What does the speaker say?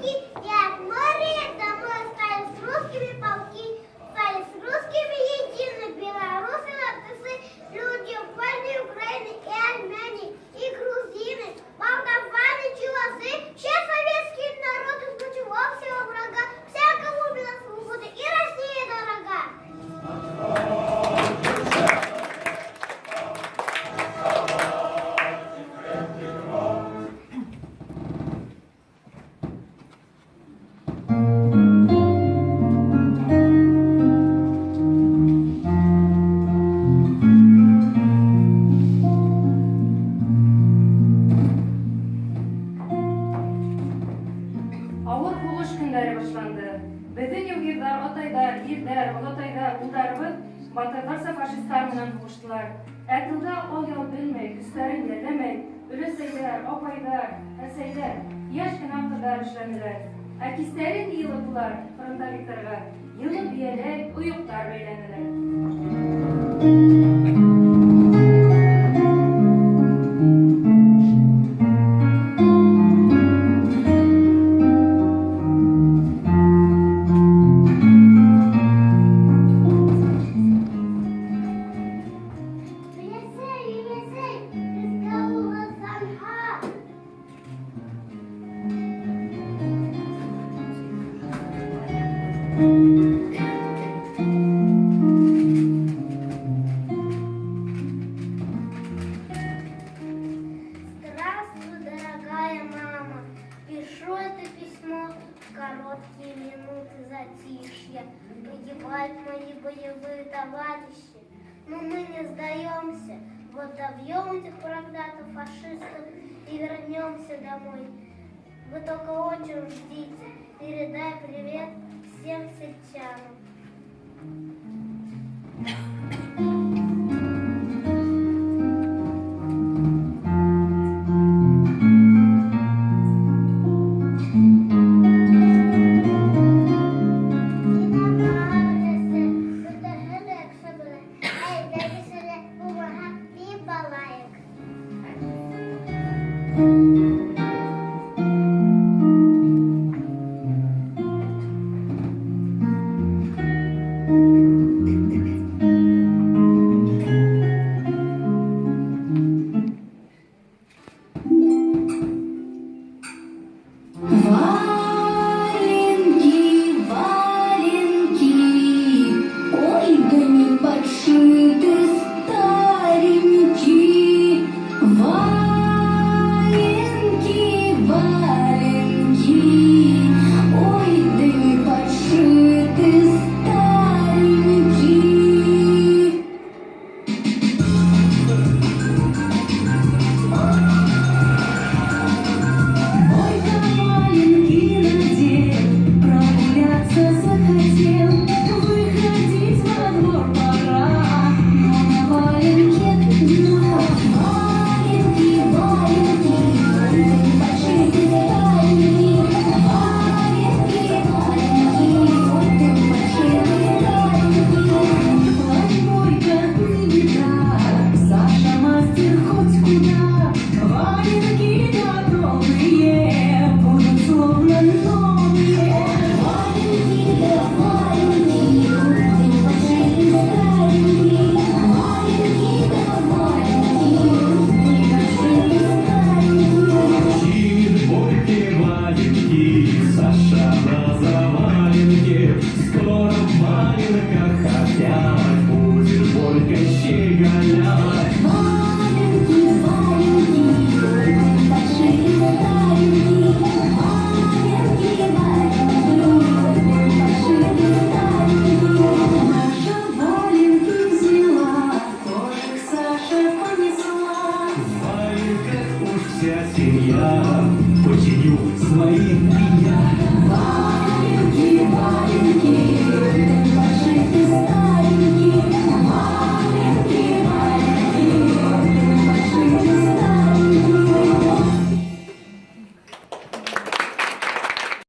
Дед Мороз домой стали с русскими полки, стали с русскими едины, белорусы, латыши, люди вольные Украины и армяне, и грузины, молдаване, чуваши, все советские народы против общего врага, всякому любит свободы и Россия дорога. Авыр һугыш көндәре башланды. Безнең югырлар, атайлар, ирләр, олатайлар, улларыбыз батырларса фашистлар менән һугыштылар. Ә тылда ал ял белмәй, көсләрен йәлләмәй, өләсәйләр, апайлар, әсәйләр, яшь кенә кызлар эшләнделәр. Ә кистәрен йылытулар фронтовикларга, йылы бияләй, уюктар бәйләнделәр. Елисей, Искалова Санха. Здравствуй, дорогая мама. Пишу это письмо в короткие минуты затишья. Погибают мои боевые товарищи. Но мы не сдаемся. Вот добьем этих проклятых фашистов и вернемся домой. Вы только очень